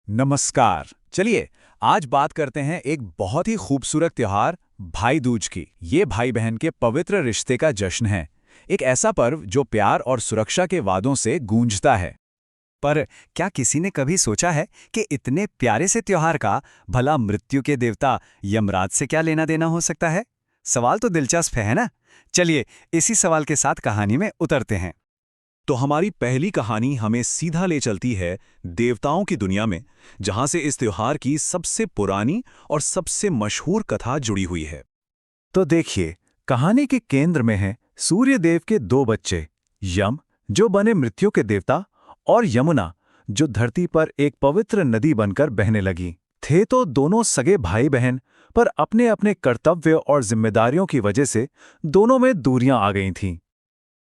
नमस्कार। चलिए आज बात करते हैं एक बहुत ही खूबसूरत त्योहार भाई दूज की। ये भाई बहन के पवित्र रिश्ते का जश्न है। एक ऐसा पर्व जो प्यार और सुरक्षा के वादों से गूंजता है। पर क्या किसी ने कभी सोचा है कि इतने प्यारे से त्योहार का भला मृत्यु के देवता यमराज से क्या लेना देना हो सकता है? सवाल तो दिलचस्प है ना? चलिए इसी सवाल के साथ कहानी में उतरते हैं। तो हमारी पहली कहानी हमें सीधा ले चलती है देवताओं की दुनिया में, जहां से इस त्योहार की सबसे पुरानी और सबसे मशहूर कथा जुड़ी हुई है। तो देखिए, कहानी के केंद्र में है सूर्य देव के दो बच्चे, यम जो बने मृत्यु के देवता और यमुना जो धरती पर एक पवित्र नदी बनकर बहने लगी। थे तो दोनों सगे भाई बहन, पर अपने अपने कर्तव्य और जिम्मेदारियों की वजह से दोनों में दूरियां आ गई थीं।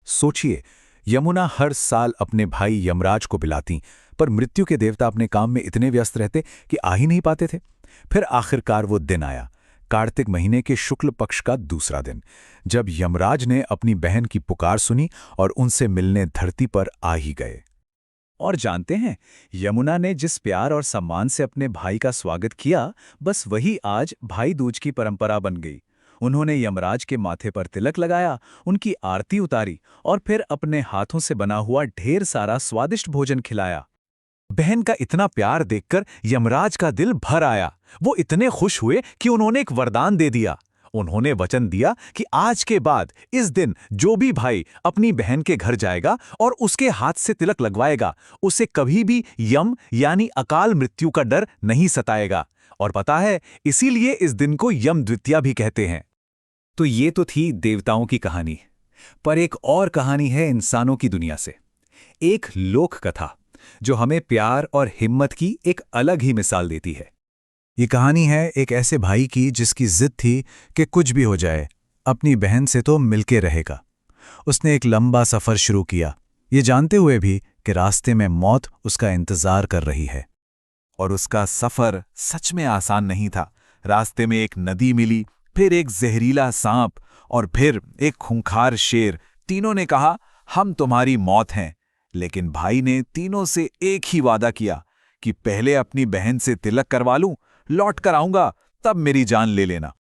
सोचिए, यमुना हर साल अपने भाई यमराज को बुलाती, पर मृत्यु के देवता अपने काम में इतने व्यस्त रहते कि आ ही नहीं पाते थे। फिर आखिरकार वो दिन आया, कार्तिक महीने के शुक्ल पक्ष का दूसरा दिन, जब यमराज ने अपनी बहन की पुकार सुनी और उनसे मिलने धरती पर आ ही गए। और जानते हैं, यमुना ने जिस प्यार और सम्मान से अपने भाई का स्वागत किया, बस वही आज भाई दूज की परंपरा बन गई। उन्होंने यमराज के माथे पर तिलक लगाया, उनकी आरती उतारी और फिर अपने हाथों से बना हुआ ढेर सारा स्वादिष्ट भोजन खिलाया। बहन का इतना प्यार देखकर यमराज का दिल भर आया। वो इतने खुश हुए कि उन्होंने एक वरदान दे दिया। उन्होंने वचन दिया कि आज के बाद इस दिन जो भी भाई अपनी बहन के घर जाएगा और उसके हाथ से तिलक लगवाएगा, उसे कभी भी यम यानी अकाल मृत्यु का डर नहीं सताएगा। और पता है, इसीलिए इस दिन को यम द्वितीया भी कहते हैं। तो ये तो थी देवताओं की कहानी, पर एक और कहानी है इंसानों की दुनिया से। एक लोक कथा जो हमें प्यार और हिम्मत की एक अलग ही मिसाल देती है। ये कहानी है एक ऐसे भाई की जिसकी जिद थी कि कुछ भी हो जाए, अपनी बहन से तो मिलके रहेगा। उसने एक लंबा सफ़र शुरू किया, ये जानते हुए भी कि रास्ते में मौत उसका इंतज़ार कर रही है। और उसका सफर सच में आसान नहीं था। रास्ते में एक नदी मिली, फिर एक जहरीला सांप और फिर एक खूंखार शेर। तीनों ने कहा, हम तुम्हारी मौत हैं। लेकिन भाई ने तीनों से एक ही वादा किया कि पहले अपनी बहन से तिलक करवा लूं, लौट कर आऊंगा, तब मेरी जान ले लेना।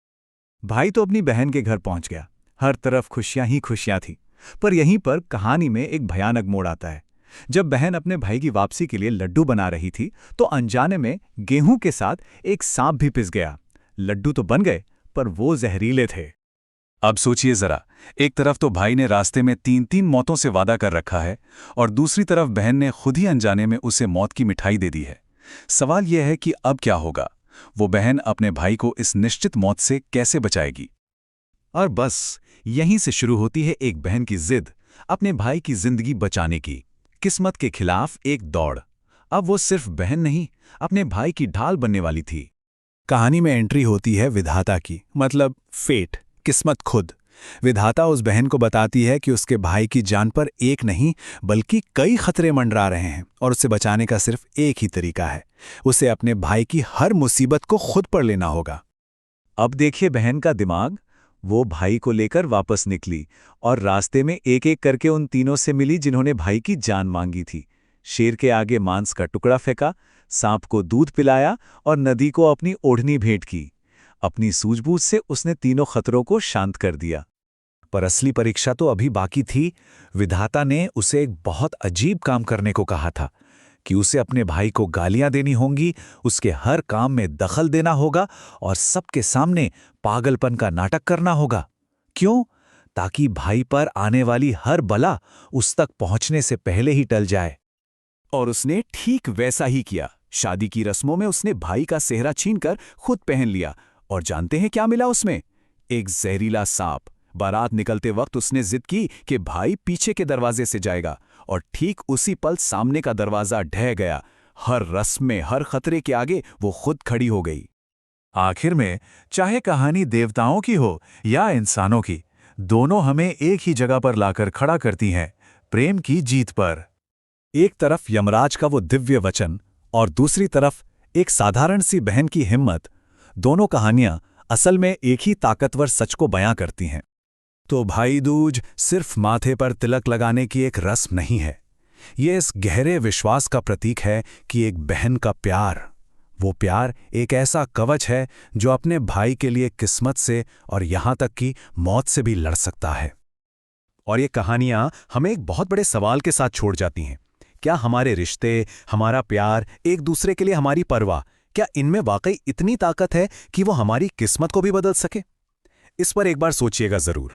भाई तो अपनी बहन के घर पहुंच गया। हर तरफ खुशियां ही खुशियां थी। पर यहीं पर कहानी में एक भयानक मोड़ आता है। जब बहन अपने भाई की वापसी के लिए लड्डू बना रही थी, तो अनजाने में गेहूं के साथ एक सांप भी पिस गया। लड्डू तो बन गए, पर वो जहरीले थे। अब सोचिए जरा, एक तरफ तो भाई ने रास्ते में तीन तीन मौतों से वादा कर रखा है और दूसरी तरफ बहन ने खुद ही अनजाने में उसे मौत की मिठाई दे दी है। सवाल यह है कि अब क्या होगा? वो बहन अपने भाई को इस निश्चित मौत से कैसे बचाएगी? और बस यहीं से शुरू होती है एक बहन की जिद, अपने भाई की जिंदगी बचाने की। किस्मत के खिलाफ एक दौड़। अब वो सिर्फ बहन नहीं, अपने भाई की ढाल बनने वाली थी। कहानी में एंट्री होती है विधाता की, मतलब फेट, किस्मत खुद। विधाता उस बहन को बताती है कि उसके भाई की जान पर एक नहीं बल्कि कई खतरे मंडरा रहे हैं और उसे बचाने का सिर्फ एक ही तरीका है, उसे अपने भाई की हर मुसीबत को खुद पर लेना होगा। अब देखिए बहन का दिमाग। वो भाई को लेकर वापस निकली और रास्ते में एक एक करके उन तीनों से मिली जिन्होंने भाई की जान मांगी थी। शेर के आगे मांस का टुकड़ा फेंका, सांप को दूध पिलाया और नदी को अपनी ओढ़नी भेंट की। अपनी सूझबूझ से उसने तीनों खतरों को शांत कर दिया। पर असली परीक्षा तो अभी बाकी थी। विधाता ने उसे एक बहुत अजीब काम करने को कहा था कि उसे अपने भाई को गालियां देनी होंगी, उसके हर काम में दखल देना होगा और सबके सामने पागलपन का नाटक करना होगा। क्यों? ताकि भाई पर आने वाली हर बला उस तक पहुंचने से पहले ही टल जाए। और उसने ठीक वैसा ही किया। शादी की रस्मों में उसने भाई का सेहरा छीनकर खुद पहन लिया। और जानते हैं क्या मिला उसमें? एक जहरीला सांप। बारात निकलते वक्त उसने जिद की कि भाई पीछे के दरवाजे से जाएगा और ठीक उसी पल सामने का दरवाजा ढह गया। हर रस्म में, हर खतरे के आगे वो खुद खड़ी हो गई। आखिर में, चाहे कहानी देवताओं की हो या इंसानों की, दोनों हमें एक ही जगह पर लाकर खड़ा करती हैं, प्रेम की जीत पर। एक तरफ यमराज का वो दिव्य वचन और दूसरी तरफ एक साधारण सी बहन की हिम्मत। दोनों कहानियां असल में एक ही ताकतवर सच को बयां करती हैं। तो भाई दूज सिर्फ माथे पर तिलक लगाने की एक रस्म नहीं है, ये इस गहरे विश्वास का प्रतीक है कि एक बहन का प्यार, वो प्यार एक ऐसा कवच है जो अपने भाई के लिए किस्मत से और यहां तक कि मौत से भी लड़ सकता है। और ये कहानियां हमें एक बहुत बड़े सवाल के साथ छोड़ जाती हैं। क्या हमारे रिश्ते, हमारा प्यार, एक दूसरे के लिए हमारी परवाह, क्या इनमें वाकई इतनी ताकत है कि वो हमारी किस्मत को भी बदल सके? इस पर एक बार सोचिएगा जरूर।